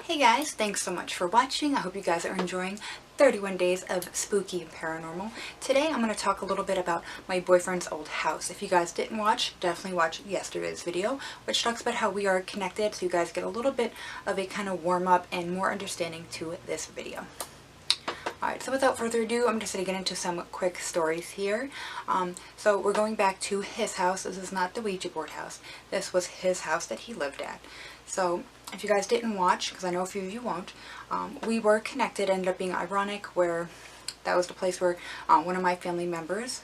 Hey guys, thanks so much for watching. I hope you guys are enjoying 31 days of spooky and paranormal. Today I'm going to talk a little bit about my boyfriend's old house. If you guys didn't watch, definitely watch yesterday's video, which talks about how we are connected, so you guys get a little bit of a kind of warm up and more understanding to this video. Alright, so without further ado, I'm just going to get into some quick stories here. So we're going back to his house. This is not the Ouija board house. This was his house that he lived at. So if you guys didn't watch, because I know a few of you won't, we were connected. It ended up being ironic where that was the place where one of my family members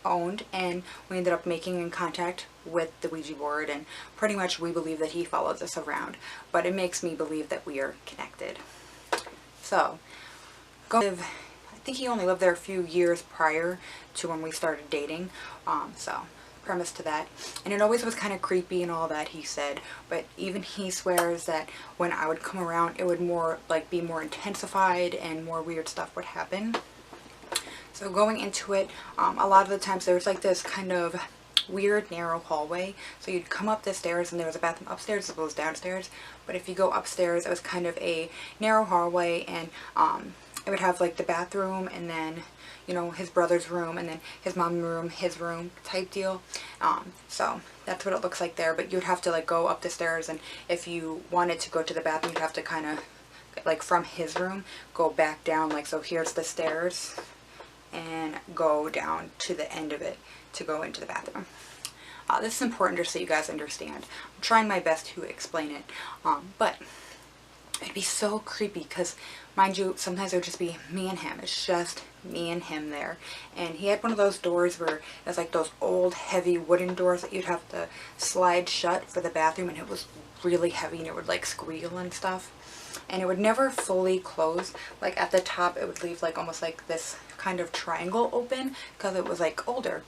owned, and we ended up making in contact with the Ouija board, and pretty much we believe that he follows us around, but it makes me believe that we are connected. So I think he only lived there a few years prior to when we started dating, so premise to that. And it always was kind of creepy and all that, he said, but even he swears that when I would come around it would be more intensified and more weird stuff would happen. So going into it, a lot of the times there was like this kind of weird narrow hallway, so you'd come up the stairs and there was a bathroom upstairs as well as downstairs, but if you go upstairs it was kind of a narrow hallway, and it would have like the bathroom and then, you know, his brother's room and then his mom's room, his room type deal. So that's what it looks like there, but you'd have to like go up the stairs, and if you wanted to go to the bathroom you'd have to kind of like from his room go back down, like, so here's the stairs and go down to the end of it to go into the bathroom. This is important just so you guys understand. I'm trying my best to explain it, but it'd be so creepy because, mind you, sometimes it would just be me and him. It's just me and him there. And he had one of those doors where it was like those old heavy wooden doors that you'd have to slide shut for the bathroom, and it was really heavy and it would like squeal and stuff. And it would never fully close. Like at the top it would leave like almost like this kind of triangle open because it was like older.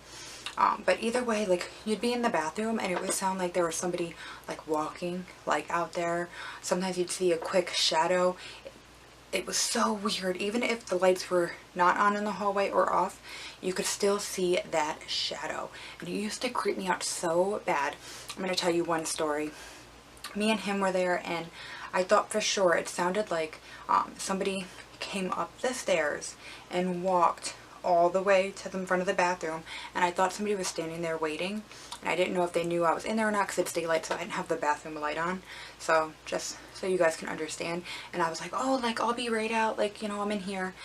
But either way, like, you'd be in the bathroom and it would sound like there was somebody like walking like out there. Sometimes you'd see a quick shadow. It was so weird. Even if the lights were not on in the hallway or off, you could still see that shadow, and it used to creep me out so bad. I'm going to tell you one story. Me and him were there, and I thought for sure it sounded like somebody came up the stairs and walked all the way to the front of the bathroom, and I thought somebody was standing there waiting, and I didn't know if they knew I was in there or not because it's daylight, so I didn't have the bathroom light on. So just so you guys can understand. And I was like, oh, like, I'll be right out, like, you know, I'm in here.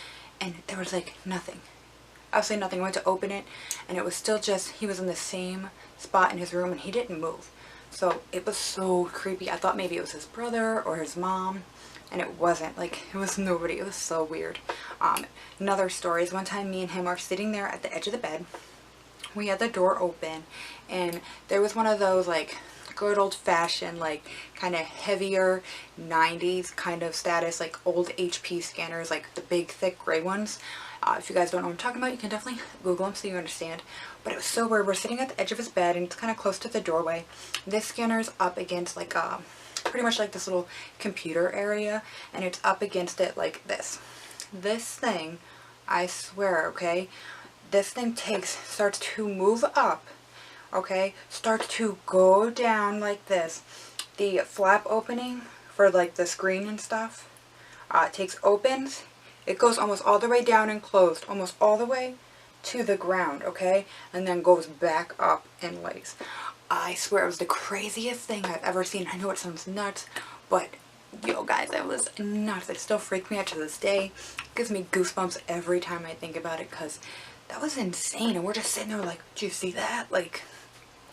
And there was like nothing. Absolutely nothing. I went to open it and it was still just, he was in the same spot in his room and he didn't move. So it was so creepy. I thought maybe it was his brother or his mom, and it wasn't. Like, it was nobody. It was so weird. Another story is one time me and him are sitting there at the edge of the bed. We had the door open, and there was one of those like good old-fashioned, like, kind of heavier 90s kind of status, like old HP scanners, like the big thick gray ones. If you guys don't know what I'm talking about, you can definitely Google them so you understand. But it was so weird. We're sitting at the edge of his bed and it's kind of close to the doorway. This scanner's up against like pretty much like this little computer area, and it's up against it like this. This thing, I swear, okay, this thing starts to move up, okay, starts to go down like this. The flap opening for like the screen and stuff, opens, it goes almost all the way down and closed, almost all the way to the ground, okay, and then goes back up and lays. I swear it was the craziest thing I've ever seen. I know it sounds nuts, but yo guys, it was nuts. It still freaks me out to this day. It gives me goosebumps every time I think about it, because that was insane. And we're just sitting there like, do you see that? Like,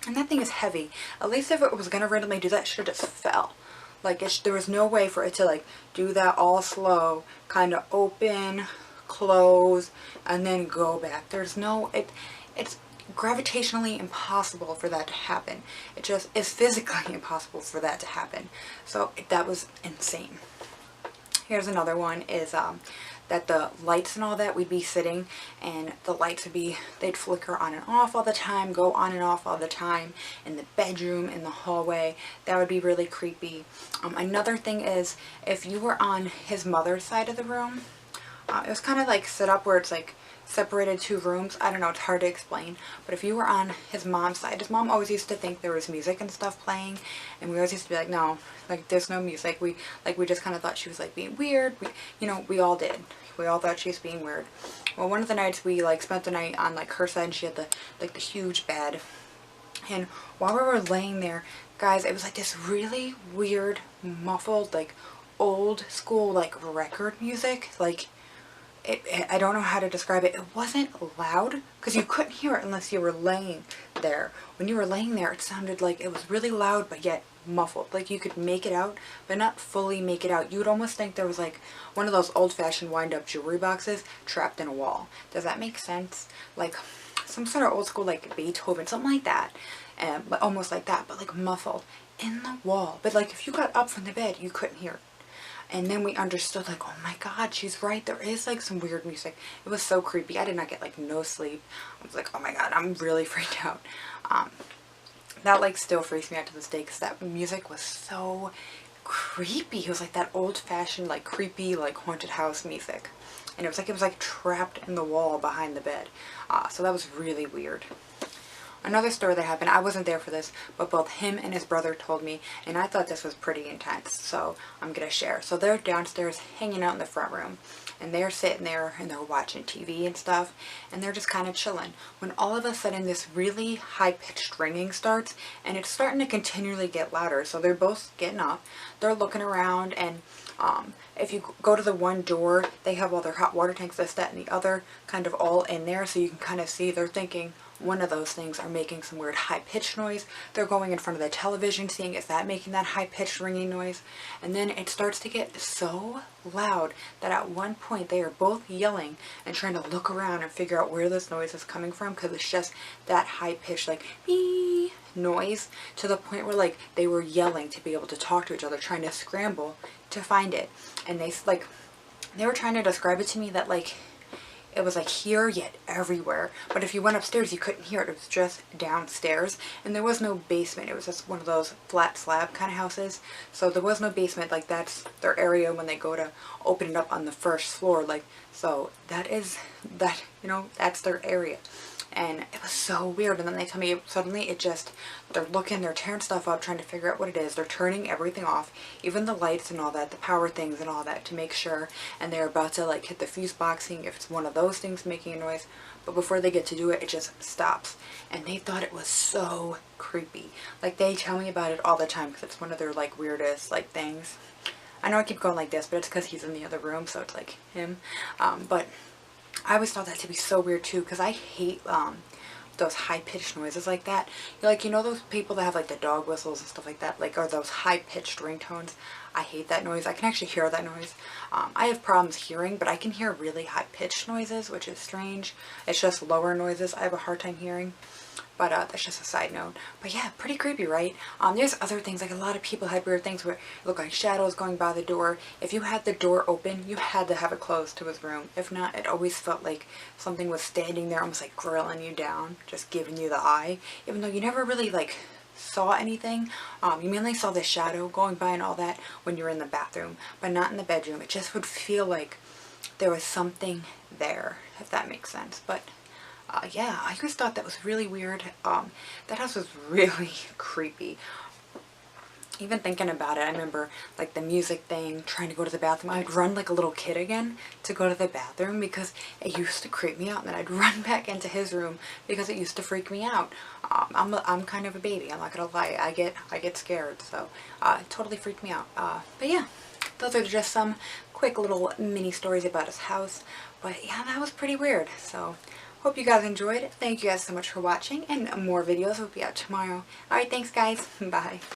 and that thing is heavy. At least if it was gonna randomly do that, it should have just fell. Like, there was no way for it to like do that all slow, kind of open, close, and then go back. There's no, it's gravitationally impossible for that to happen. It just is physically impossible for that to happen. So that was insane. Here's another one is that the lights and all that, we'd be sitting and the lights would be, they'd flicker on and off all the time, go on and off all the time in the bedroom, in the hallway. That would be really creepy. Another thing is if you were on his mother's side of the room, it was kind of like set up where it's like separated two rooms. I don't know, it's hard to explain. But if you were on his mom's side, his mom always used to think there was music and stuff playing, and we always used to be like, no, like there's no music. We just kind of thought she was like being weird. We all did. We all thought she was being weird. Well, one of the nights we like spent the night on like her side, and she had the huge bed. And while we were laying there, guys, it was like this really weird, muffled, like old school like record music. Like I don't know how to describe it. It wasn't loud because you couldn't hear it unless you were laying there. When you were laying there, it sounded like it was really loud but yet muffled. Like you could make it out but not fully make it out. You would almost think there was like one of those old-fashioned wind-up jewelry boxes trapped in a wall. Does that make sense? Like some sort of old school like Beethoven, something like that. But almost like that, but like muffled in the wall. But like if you got up from the bed, you couldn't hear it. And then we understood, like, oh my god, she's right, there is like some weird music. It was so creepy. I did not get like no sleep. I was like, oh my god, I'm really freaked out. That like still freaks me out to this day because that music was so creepy. It was like that old-fashioned like creepy like haunted house music, and it was like trapped in the wall behind the bed. So that was really weird. Another story that happened, I wasn't there for this, but both him and his brother told me, and I thought this was pretty intense, so I'm going to share. So they're downstairs hanging out in the front room, and they're sitting there, and they're watching TV and stuff, and they're just kind of chilling, when all of a sudden this really high-pitched ringing starts, and it's starting to continually get louder. So they're both getting up, they're looking around, and if you go to the one door, they have all their hot water tanks, this, that, and the other, kind of all in there, so you can kind of see they're thinking one of those things are making some weird high-pitched noise. They're going in front of the television, seeing is that making that high-pitched ringing noise, and then it starts to get so loud that at one point they are both yelling and trying to look around and figure out where this noise is coming from, because it's just that high-pitched like bee noise, to the point where like they were yelling to be able to talk to each other, trying to scramble to find it. And they were trying to describe it to me that like it was like here yet everywhere, but if you went upstairs you couldn't hear it. It was just downstairs, and there was no basement. It was just one of those flat slab kind of houses, so there was no basement. Like that's their area when they go to open it up on the first floor. Like, so that is that, you know, that's their area. And it was so weird. And then they tell me suddenly it just, they're looking, they're tearing stuff up, trying to figure out what it is. They're turning everything off, even the lights and all that, the power things and all that, to make sure. And they're about to like hit the fuse box, seeing if it's one of those things making a noise. But before they get to do it, it just stops. And they thought it was so creepy. Like they tell me about it all the time because it's one of their like weirdest like things. I know I keep going like this, but it's because he's in the other room, so it's like him. But I always thought that to be so weird too, because I hate those high-pitched noises like that. Like, you know those people that have like the dog whistles and stuff like that, like, or those high-pitched ringtones? I hate that noise. I can actually hear that noise. I have problems hearing, but I can hear really high-pitched noises, which is strange. It's just lower noises I have a hard time hearing. But that's just a side note. But yeah, pretty creepy, right? There's other things, like a lot of people had weird things where it looked like shadows going by the door. If you had the door open, you had to have it closed to his room. If not, it always felt like something was standing there, almost like grilling you down, just giving you the eye. Even though you never really like saw anything. You mainly saw the shadow going by and all that when you were in the bathroom, but not in the bedroom. It just would feel like there was something there, if that makes sense. But yeah, I just thought that was really weird. That house was really creepy. Even thinking about it, I remember like the music thing, trying to go to the bathroom. I'd run like a little kid again to go to the bathroom because it used to creep me out. And then I'd run back into his room because it used to freak me out. I'm kind of a baby, I'm not gonna lie. I get scared, so it totally freaked me out. But yeah, those are just some quick little mini stories about his house. But yeah, that was pretty weird. So hope you guys enjoyed. Thank you guys so much for watching, and more videos will be out tomorrow. Alright, thanks guys. Bye.